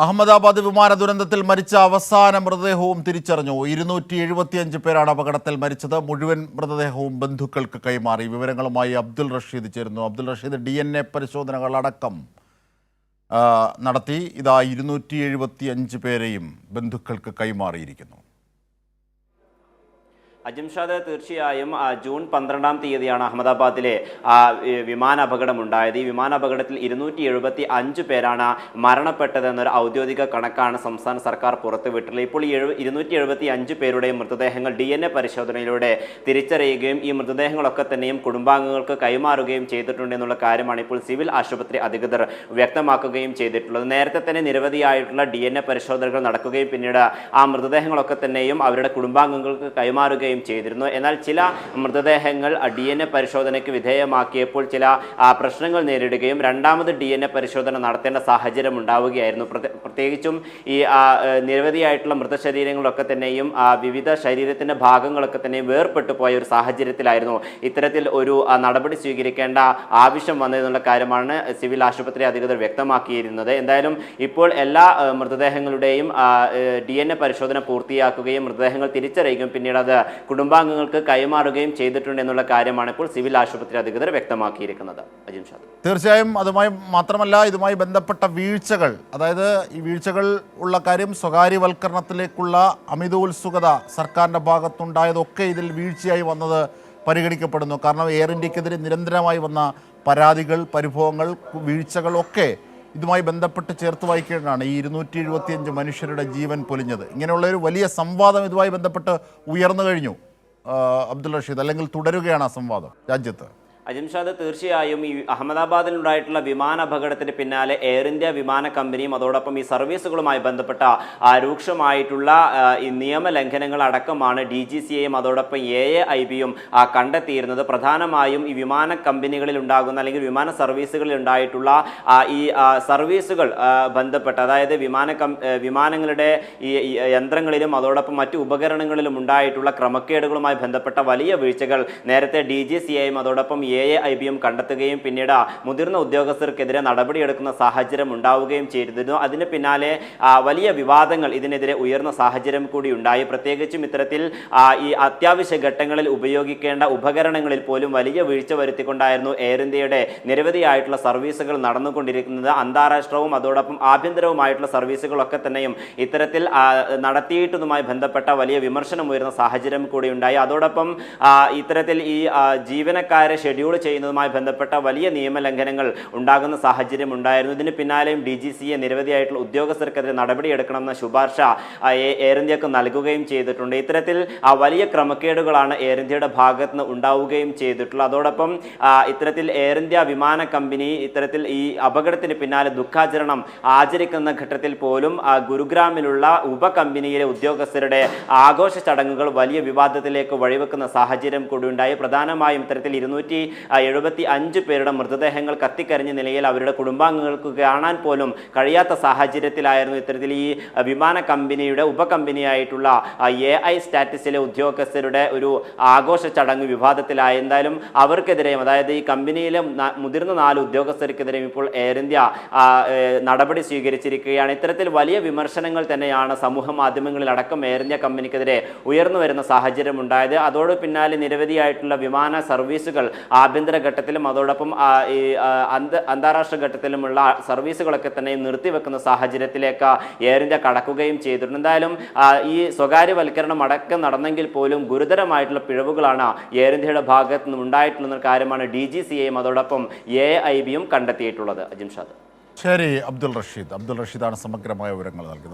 അഹമ്മദാബാദ് വിമാന ദുരന്തത്തിൽ മരിച്ച അവസാന മൃതദേഹവും തിരിച്ചറിഞ്ഞു. 275 പേരാണ് അപകടത്തിൽ മരിച്ചത്. മുഴുവൻ മൃതദേഹവും ബന്ധുക്കൾക്ക് കൈമാറി. വിവരങ്ങളുമായി അബ്ദുൾ റഷീദ് ചേരുന്നു. അബ്ദുൾ റഷീദ്, DNA പരിശോധനകളടക്കം നടത്തി. ഇതാ 275 പേരെയും ബന്ധുക്കൾക്ക് കൈമാറിയിരിക്കുന്നു. അജിംഷാദ്, തീർച്ചയായും ജൂൺ 12-ാം തീയതിയാണ് അഹമ്മദാബാദിലെ വിമാന അപകടമുണ്ടായത്. ഈ വിമാന അപകടത്തിൽ 275 പേരാണ് മരണപ്പെട്ടതെന്നൊരു ഔദ്യോഗിക കണക്കാണ് സംസ്ഥാന സർക്കാർ പുറത്തുവിട്ടുള്ളത്. ഇപ്പോൾ 275 പേരുടെയും മൃതദേഹങ്ങൾ DNA പരിശോധനയിലൂടെ തിരിച്ചറിയുകയും ഈ മൃതദേഹങ്ങളൊക്കെ തന്നെയും കുടുംബാംഗങ്ങൾക്ക് കൈമാറുകയും ചെയ്തിട്ടുണ്ട് എന്നുള്ള കാര്യമാണ് ഇപ്പോൾ സിവിൽ ആശുപത്രി അധികൃതർ വ്യക്തമാക്കുകയും ചെയ്തിട്ടുള്ളത്. നേരത്തെ തന്നെ നിരവധിയായിട്ടുള്ള DNA പരിശോധനകൾ നടക്കുകയും പിന്നീട് ആ മൃതദേഹങ്ങളൊക്കെ തന്നെയും അവരുടെ കുടുംബാംഗങ്ങൾക്ക് കൈമാറുകയും ചെയ്തിരുന്നു. എന്നാൽ ചില മൃതദേഹങ്ങൾ DNA പരിശോധനയ്ക്ക് വിധേയമാക്കിയപ്പോൾ ചില പ്രശ്നങ്ങൾ നേരിടുകയും രണ്ടാമത് DNA പരിശോധന നടത്തേണ്ട സാഹചര്യം ഉണ്ടാവുകയായിരുന്നു. പ്രത്യേകിച്ചും ഈ നിരവധിയായിട്ടുള്ള മൃതശരീരങ്ങളൊക്കെ തന്നെയും വിവിധ ശരീരത്തിൻ്റെ ഭാഗങ്ങളൊക്കെ തന്നെ വേർപെട്ടു പോയ ഒരു സാഹചര്യത്തിലായിരുന്നു ഇത്തരത്തിൽ ഒരു നടപടി സ്വീകരിക്കേണ്ട ആവശ്യം വന്നതെന്നുള്ള കാര്യമാണ് സിവിൽ ആശുപത്രി അധികൃതർ വ്യക്തമാക്കിയിരുന്നത്. എന്തായാലും ഇപ്പോൾ എല്ലാ മൃതദേഹങ്ങളുടെയും DNA പരിശോധന പൂർത്തിയാക്കുകയും മൃതദേഹങ്ങൾ തിരിച്ചറിയുകയും പിന്നീട് അത് കുടുംബാംഗങ്ങൾക്ക് കൈമാറുകയും ചെയ്തിട്ടുണ്ട് എന്നുള്ള കാര്യമാണ് ഇപ്പോൾ സിവിൽ ആശുപത്രി അധികൃതർ വ്യക്തമാക്കിയിരിക്കുന്നത്. അജിംഷാദ്, തീർച്ചയായും അതുമായി മാത്രമല്ല, ഇതുമായി ബന്ധപ്പെട്ട വീഴ്ചകൾ, അതായത് ഈ വീഴ്ചകൾ ഉള്ള കാര്യം, സ്വകാര്യവൽക്കരണത്തിലേക്കുള്ള അമിതോത്സുകത സർക്കാരിൻ്റെ ഭാഗത്തുണ്ടായതൊക്കെ ഇതിൽ വീഴ്ചയായി വന്നത് പരിഗണിക്കപ്പെടുന്നു. കാരണം എയർ ഇന്ത്യക്കെതിരെ നിരന്തരമായി വന്ന പരാതികൾ, പരിഭവങ്ങൾ, വീഴ്ചകളൊക്കെ ഇതുമായി ബന്ധപ്പെട്ട് ചേർത്ത് വായിക്കേണ്ടതാണ് ഈ 275 മനുഷ്യരുടെ ജീവൻ പൊലിഞ്ഞത്. ഇങ്ങനെയുള്ളൊരു വലിയ സംവാദം ഇതുമായി ബന്ധപ്പെട്ട് ഉയർന്നു കഴിഞ്ഞു അബ്ദുൾ റഷീദ്, അല്ലെങ്കിൽ തുടരുകയാണ് ആ സംവാദം രാജ്യത്ത്? അജിംഷാദ്, തീർച്ചയായും ഈ അഹമ്മദാബാദിലുണ്ടായിട്ടുള്ള വിമാന അപകടത്തിന് പിന്നാലെ എയർ ഇന്ത്യ വിമാന കമ്പനിയും അതോടൊപ്പം ഈ സർവീസുകളുമായി ബന്ധപ്പെട്ട രൂക്ഷമായിട്ടുള്ള ഈ നിയമലംഘനങ്ങൾ അടക്കമാണ് DGCAയും അതോടൊപ്പം AAIBയും കണ്ടെത്തിയിരുന്നത്. പ്രധാനമായും ഈ വിമാന കമ്പനികളിൽ ഉണ്ടാകുന്ന അല്ലെങ്കിൽ വിമാന സർവീസുകളിൽ ഉണ്ടായിട്ടുള്ള ഈ സർവീസുകൾ ബന്ധപ്പെട്ട, അതായത് വിമാനങ്ങളുടെ ഈ യന്ത്രങ്ങളിലും അതോടൊപ്പം മറ്റു ഉപകരണങ്ങളിലും ഉണ്ടായിട്ടുള്ള ക്രമക്കേടുകളുമായി ബന്ധപ്പെട്ട വലിയ വീഴ്ചകൾ നേരത്തെ DGCAയും അതോടൊപ്പം AAIBയും കണ്ടെത്തുകയും പിന്നീട് മുതിർന്ന ഉദ്യോഗസ്ഥർക്കെതിരെ നടപടിയെടുക്കുന്ന സാഹചര്യം ഉണ്ടാവുകയും ചെയ്തിരുന്നു. അതിന് പിന്നാലെ വലിയ വിവാദങ്ങൾ ഇതിനെതിരെ ഉയർന്ന സാഹചര്യം കൂടി ഉണ്ടായി. പ്രത്യേകിച്ചും ഇത്തരത്തിൽ ഈ അത്യാവശ്യ ഘട്ടങ്ങളിൽ ഉപയോഗിക്കേണ്ട ഉപകരണങ്ങളിൽ പോലും വലിയ വീഴ്ച വരുത്തിക്കൊണ്ടായിരുന്നു എയർ ഇന്ത്യയുടെ നിരവധിയായിട്ടുള്ള സർവീസുകൾ നടന്നുകൊണ്ടിരിക്കുന്നത്. അന്താരാഷ്ട്രവും അതോടൊപ്പം ആഭ്യന്തരവുമായിട്ടുള്ള സർവീസുകളൊക്കെ തന്നെയും ഇത്തരത്തിൽ നടത്തിയിട്ടുമായി ബന്ധപ്പെട്ട വലിയ വിമർശനം ഉയർന്ന സാഹചര്യം കൂടി ഉണ്ടായി. അതോടൊപ്പം ഇത്തരത്തിൽ ഈ ജീവനക്കാരെ ഷെഡ്യൂൾ ചെയ്യുന്നതുമായി ബന്ധപ്പെട്ട വലിയ നിയമലംഘനങ്ങൾ ഉണ്ടാകുന്ന സാഹചര്യം ഉണ്ടായിരുന്നു. ഇതിന് പിന്നാലെയും DGCA നിരവധിയായിട്ടുള്ള ഉദ്യോഗസ്ഥർക്കെതിരെ നടപടിയെടുക്കണമെന്ന ശുപാർശ എയർ ഇന്ത്യക്ക് നൽകുകയും ചെയ്തിട്ടുണ്ട്. ഇത്തരത്തിൽ വലിയ ക്രമക്കേടുകളാണ് എയർ ഇന്ത്യയുടെ ഭാഗത്ത് നിന്ന് ഉണ്ടാവുകയും ചെയ്തിട്ടുള്ളത്. അതോടൊപ്പം ഇത്തരത്തിൽ എയർ ഇന്ത്യ വിമാന കമ്പനി ഇത്തരത്തിൽ ഈ അപകടത്തിന് പിന്നാലെ ദുഃഖാചരണം ആചരിക്കുന്ന ഘട്ടത്തിൽ പോലും ഗുരുഗ്രാമിലുള്ള ഉപകമ്പനിയിലെ ഉദ്യോഗസ്ഥരുടെ ആഘോഷ ചടങ്ങുകൾ വലിയ വിവാദത്തിലേക്ക് വഴിവെക്കുന്ന സാഹചര്യം കൂടി ഉണ്ടായി. പ്രധാനമായും ഇത്തരത്തിൽ 275 പേരുടെ മൃതദേഹങ്ങൾ കത്തിക്കരിഞ്ഞ നിലയിൽ അവരുടെ കുടുംബാംഗങ്ങൾക്ക് കാണാൻ പോലും കഴിയാത്ത സാഹചര്യത്തിലായിരുന്നു ഇത്തരത്തിൽ ഈ വിമാന കമ്പനിയുടെ ഉപകമ്പനിയായിട്ടുള്ള AI സ്റ്റാറ്റസിലെ ഉദ്യോഗസ്ഥരുടെ ഒരു ആഘോഷ ചടങ്ങ് വിവാദത്തിലായി. എന്തായാലും അവർക്കെതിരെയും, അതായത് ഈ കമ്പനിയിലെ മുതിർന്ന 4 ഉദ്യോഗസ്ഥർക്കെതിരെയും ഇപ്പോൾ എയർ ഇന്ത്യ നടപടി സ്വീകരിച്ചിരിക്കുകയാണ്. ഇത്തരത്തിൽ വലിയ വിമർശനങ്ങൾ തന്നെയാണ് സമൂഹ മാധ്യമങ്ങളിൽ അടക്കം എയർ ഇന്ത്യ കമ്പനിക്കെതിരെ ഉയർന്നു വരുന്ന സാഹചര്യം ഉണ്ടായത്. അതോട് പിന്നാലെ നിരവധിയായിട്ടുള്ള വിമാന സർവീസുകൾ ആഭ്യന്തര ഘട്ടത്തിലും അതോടൊപ്പം ഈ അന്താരാഷ്ട്ര ഘട്ടത്തിലുമുള്ള സർവീസുകളൊക്കെ തന്നെ നിർത്തിവെക്കുന്ന സാഹചര്യത്തിലേക്ക് എയർ ഇന്ത്യ കടക്കുകയും ചെയ്തിട്ടുണ്ട്. എന്തായാലും ഈ സ്വകാര്യവൽക്കരണം അടക്കം നടന്നെങ്കിൽ പോലും ഗുരുതരമായിട്ടുള്ള പിഴവുകളാണ് എയർ ഇന്ത്യയുടെ ഭാഗത്ത് നിന്ന് ഉണ്ടായിട്ടുള്ള കാര്യമാണ് DGCAയും അതോടൊപ്പം AAIBയും കണ്ടെത്തിയിട്ടുള്ളത്. അജിംഷാദ്, ശരി. അബ്ദുൾ റഷീദാണ് സമഗ്രമായ വിവരങ്ങൾ നൽകുന്നത്.